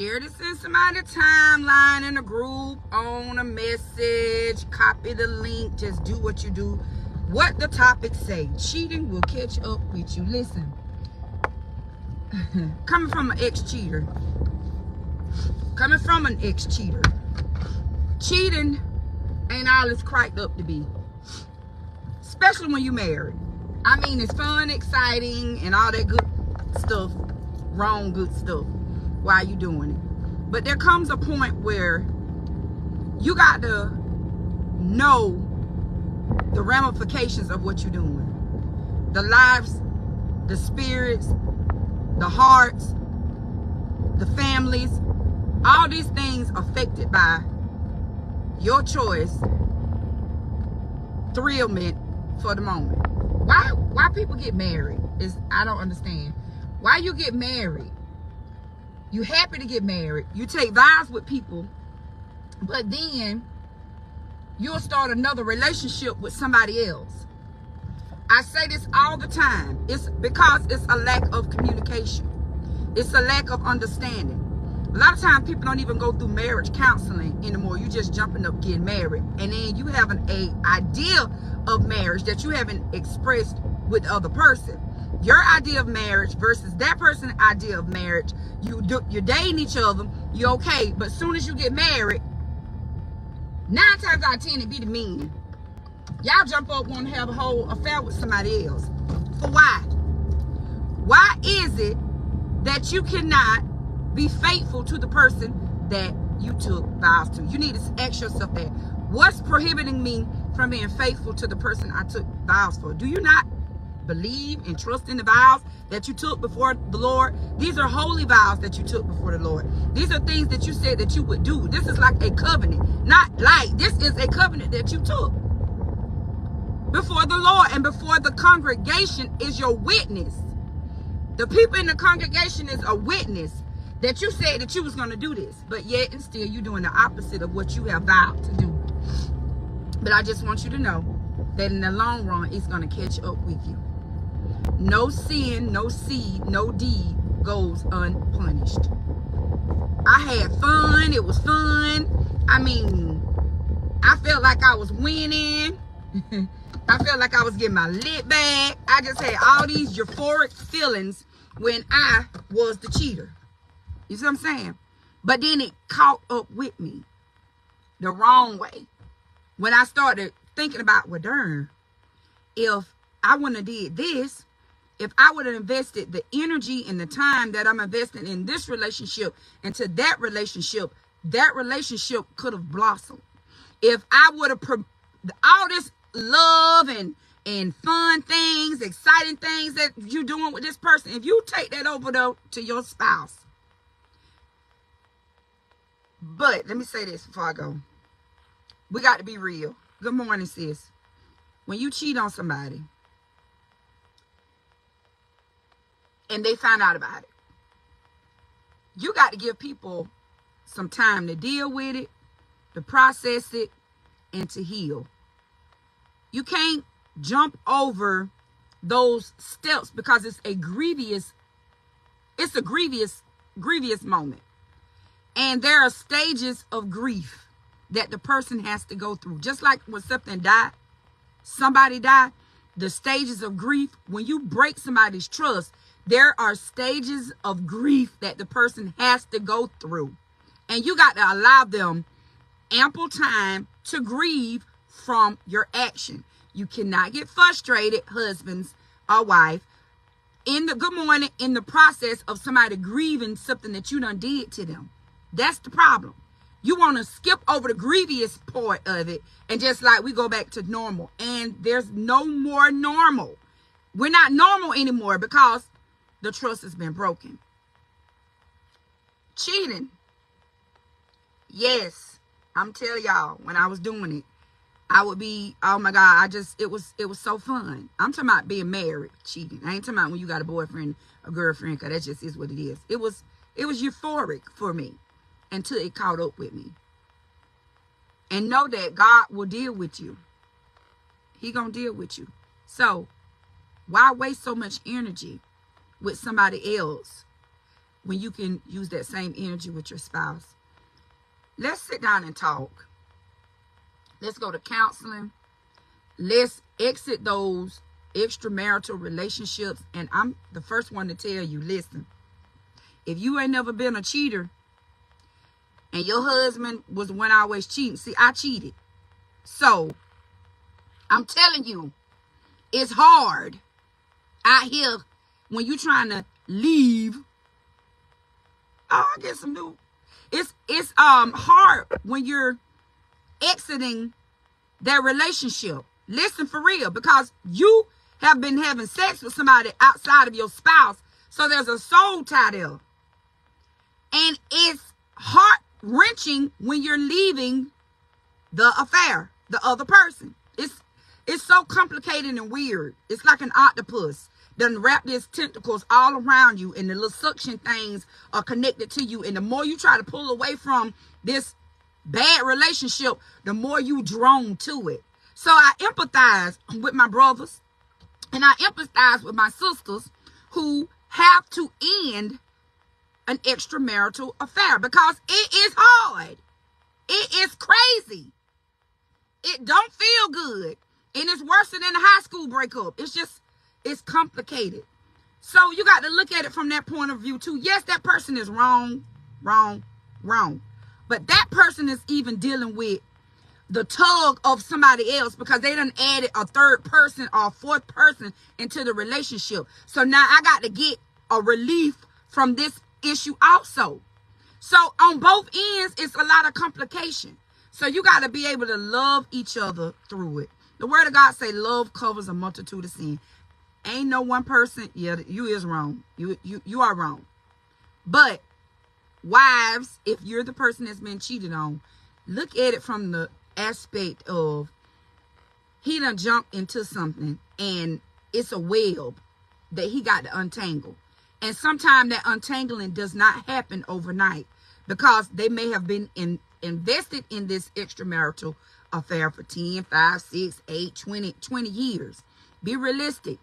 Share this in somebody's timeline, in a group, on a message. Copy the link. Just do what you do. What the topic say. Cheating will catch up with you. Listen. Coming from an ex-cheater. Coming from an ex-cheater. Cheating ain't all it's cracked up to be. Especially when you married. I mean, it's fun, exciting, and all that good stuff. Wrong good stuff. While you doing it. But there comes a point where you got to know the ramifications of what you're doing. The lives, the spirits, the hearts, the families, all these things affected by your choice, thrillment for the moment. Why people get married is, I don't understand. Why you get married? You happy to get married. You take vows with people, but then you'll start another relationship with somebody else. I say this all the time. It's because it's a lack of communication. It's a lack of understanding. A lot of times people don't even go through marriage counseling anymore. You just jumping up getting married. And then you have an idea of marriage that you haven't expressed with the other person. Your idea of marriage versus that person's idea of marriage. You're dating each other. You're okay. But as soon as you get married, 9 times out of 10 it be the men. Y'all jump up, want to have a whole affair with somebody else. For why? Why is it that you cannot be faithful to the person that you took vows to? You need to ask yourself that. What's prohibiting me from being faithful to the person I took vows for? Do you not believe and trust in the vows that you took before the Lord? These are holy vows that you took before the Lord. These are things that you said that you would do. This is like a covenant. Not like, this is a covenant that you took before the Lord, and before the congregation is your witness. The people in the congregation is a witness that you said that you was going to do this, but yet and still you doing the opposite of what you have vowed to do. But I just want you to know that in the long run, it's going to catch up with you. No sin, no seed, no deed goes unpunished. I had fun. It was fun. I mean, I felt like I was winning. I felt like I was getting my lit back. I just had all these euphoric feelings when I was the cheater. You see what I'm saying? But then it caught up with me the wrong way. When I started thinking about, well, darn, if I wouldn't have did this, if I would have invested the energy and the time that I'm investing in this relationship into that relationship could have blossomed. If I would have all this love and fun things, exciting things that you're doing with this person, if you take that over though to your spouse. But let me say this before I go. We got to be real. Good morning, sis. When you cheat on somebody and they find out about it, you got to give people some time to deal with it, to process it, and to heal. You can't jump over those steps because it's a grievous moment. And there are stages of grief that the person has to go through. Just like when somebody died, the stages of grief, when you break somebody's trust, there are stages of grief that the person has to go through. And you got to allow them ample time to grieve from your action. You cannot get frustrated, husbands or wife, in the process of somebody grieving something that you done did to them. That's the problem. You want to skip over the grievous part of it and just like we go back to normal. And there's no more normal. We're not normal anymore because the trust has been broken. Cheating. Yes, I'm telling y'all, when I was doing it, I would be, oh my God, it was so fun. I'm talking about being married, cheating. I ain't talking about when you got a boyfriend, a girlfriend, because that just is what it is. It was euphoric for me until it caught up with me. And know that God will deal with you. He gonna deal with you. So why waste so much energy with somebody else when you can use that same energy with your spouse. Let's sit down and talk. Let's go to counseling. Let's exit those extramarital relationships. And I'm the first one to tell you, listen, if you ain't never been a cheater and your husband was the one always cheating, see, I cheated. So I'm telling you, it's hard out here when you're trying to leave. Oh, I get some new. It's hard when you're exiting that relationship. Listen, for real, because you have been having sex with somebody outside of your spouse, so there's a soul tie there. And it's heart-wrenching when you're leaving the affair, the other person. It's so complicated and weird. It's like an octopus done wrap its tentacles all around you, and the little suction things are connected to you. And the more you try to pull away from this bad relationship, the more you drawn to it. So I empathize with my brothers, and I empathize with my sisters who have to end an extramarital affair, because it is hard. It is crazy. It don't feel good. And it's worse than a high school breakup. It's complicated. So you got to look at it from that point of view too. Yes, that person is wrong. But that person is even dealing with the tug of somebody else, because they done added a third person or a fourth person into the relationship. So now I got to get a relief from this issue also. So on both ends, it's a lot of complication. So you got to be able to love each other through it. The word of God say love covers a multitude of sin. Ain't no one person. Yeah, you is wrong. You are wrong. But wives, if you're the person that's been cheated on, look at it from the aspect of he done jumped into something, and it's a web that he got to untangle. And sometimes that untangling does not happen overnight, because they may have been invested in this extramarital affair for 10, 5, 6, 8, 20 years. Be realistic.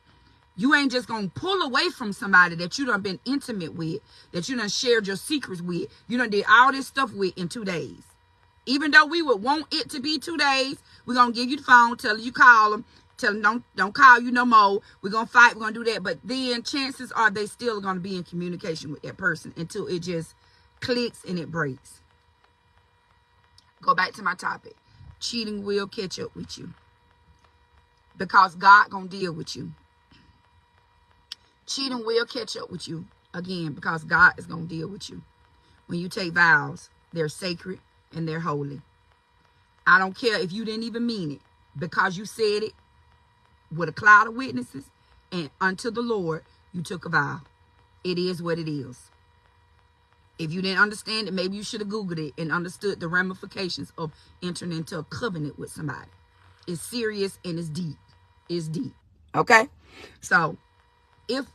You ain't just going to pull away from somebody that you done been intimate with, that you done shared your secrets with, you done did all this stuff with in 2 days. Even though we would want it to be 2 days, we're going to give you the phone, tell you call them, tell them don't call you no more. We're going to fight, we're going to do that. But then chances are they still going to be in communication with that person until it just clicks and it breaks. Go back to my topic. Cheating will catch up with you, because God going to deal with you. Cheating will catch up with you again, because God is going to deal with you. When you take vows, they're sacred and they're holy. I don't care if you didn't even mean it, because you said it with a cloud of witnesses and unto the Lord you took a vow. It is what it is. If you didn't understand it, maybe you should have Googled it and understood the ramifications of entering into a covenant with somebody. It's serious and it's deep. It's deep. Okay? So, if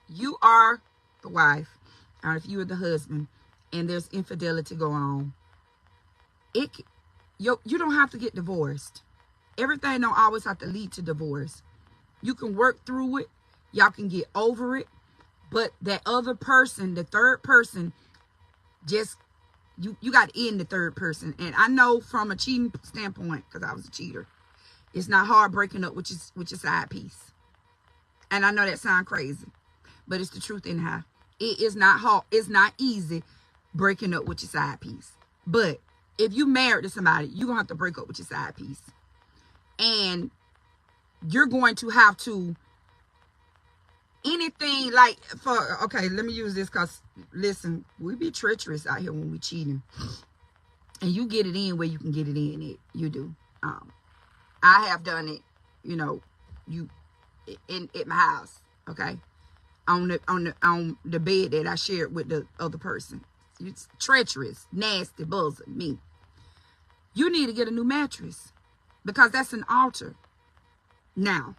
you are the wife, or if you are the husband, and there's infidelity going on, you don't have to get divorced. Everything don't always have to lead to divorce. You can work through it. Y'all can get over it. But that other person, the third person, just, you got to end the third person. And I know from a cheating standpoint, because I was a cheater, it's not hard breaking up with your side piece. And I know that sounds crazy, but it's the truth anyhow. It is not hard. It's not easy breaking up with your side piece. But if you married to somebody, you're going to have to break up with your side piece. And you're going to have to, anything like, okay, let me use this, because, listen, we be treacherous out here when we cheating. And you get it in where you can get it in. You do. I have done it, at my house, okay, on the bed that I shared with the other person. It's treacherous, nasty, buzzing me. You need to get a new mattress, because that's an altar. Now,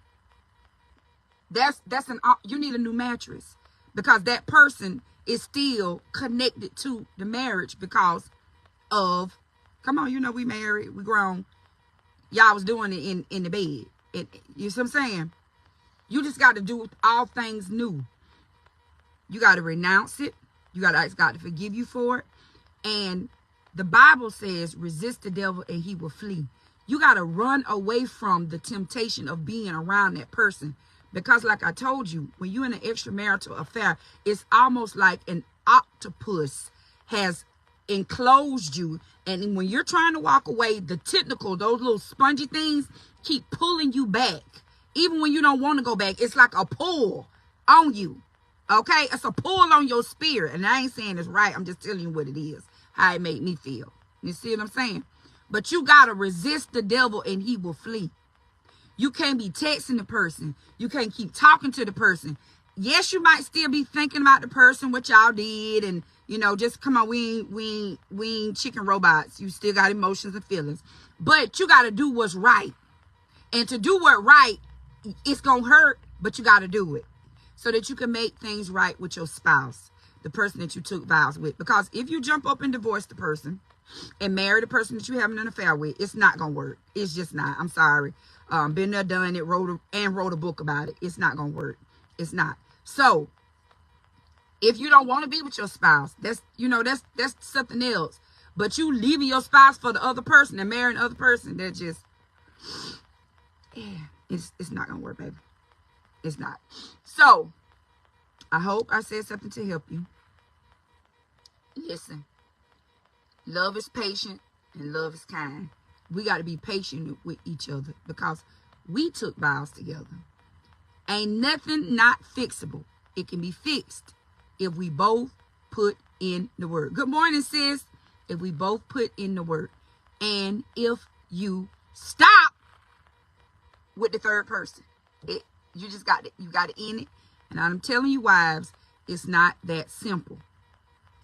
you need a new mattress, because that person is still connected to the marriage because of, come on, we married, we grown. Y'all was doing it in the bed. You see what I'm saying? You just got to do all things new. You got to renounce it. You got to ask God to forgive you for it. And the Bible says, resist the devil and he will flee. You got to run away from the temptation of being around that person. Because like I told you, when you're in an extramarital affair, it's almost like an octopus has enclosed you. And when you're trying to walk away, the tentacle, those little spongy things, keep pulling you back. Even when you don't want to go back, it's like a pull on you. Okay? It's a pull on your spirit. And I ain't saying it's right. I'm just telling you what it is. How it made me feel. You see what I'm saying? But you got to resist the devil and he will flee. You can't be texting the person. You can't keep talking to the person. Yes, you might still be thinking about the person, what y'all did. And, you know, just come on, we ain't chicken robots. You still got emotions and feelings. But you got to do what's right. And to do what's right, it's going to hurt, but you got to do it. So that you can make things right with your spouse, the person that you took vows with. Because if you jump up and divorce the person and marry the person that you're having an affair with, it's not going to work. It's just not. I'm sorry. Been there, done it, wrote a book about it. It's not going to work. It's not. So, if you don't want to be with your spouse, that's something else. But you leaving your spouse for the other person and marrying the other person, that just, it's not going to work, baby. It's not. So, I hope I said something to help you. Listen, love is patient and love is kind. We got to be patient with each other because we took vows together. Ain't nothing not fixable. It can be fixed if we both put in the work. Good morning, sis. If we both put in the work. And if you stop with the third person. You got to end it. And I'm telling you, wives, it's not that simple.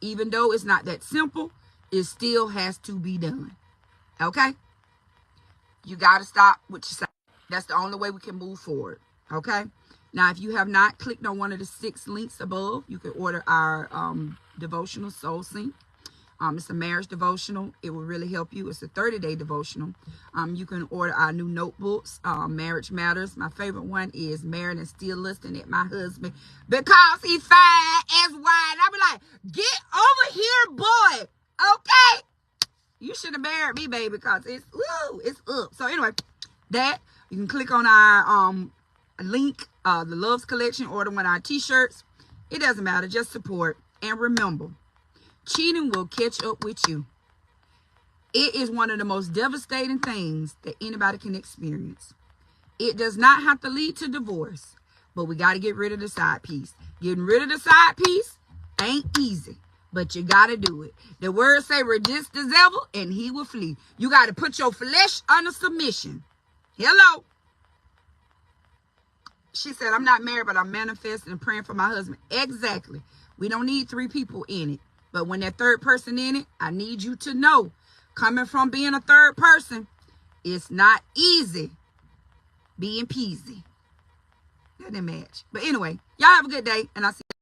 Even though it's not that simple, it still has to be done. Okay? You got to stop what you say. That's the only way we can move forward. Okay? Now, if you have not clicked on one of the 6 links above, you can order our devotional Soul Sync. It's a marriage devotional. It will really help you. It's a 30-day devotional. You can order our new notebooks, Marriage Matters. My favorite one is Married and Still Lusting at My Husband because he fine as wine. I be like, get over here, boy. Okay? You should have married me, baby, because it's up. So anyway, that you can click on our link, the Loves Collection, order one of our t-shirts. It doesn't matter, just support. And remember, cheating will catch up with you. It is one of the most devastating things that anybody can experience. It does not have to lead to divorce, but we got to get rid of the side piece. Getting rid of the side piece ain't easy, but you got to do it. The word say, resist the devil and he will flee. You got to put your flesh under submission. Hello. She said, I'm not married, but I'm manifesting and praying for my husband. Exactly. We don't need 3 people in it. But when that third person in it, I need you to know, coming from being a third person, it's not easy being peasy. That didn't match. But anyway, y'all have a good day, and I'll see you.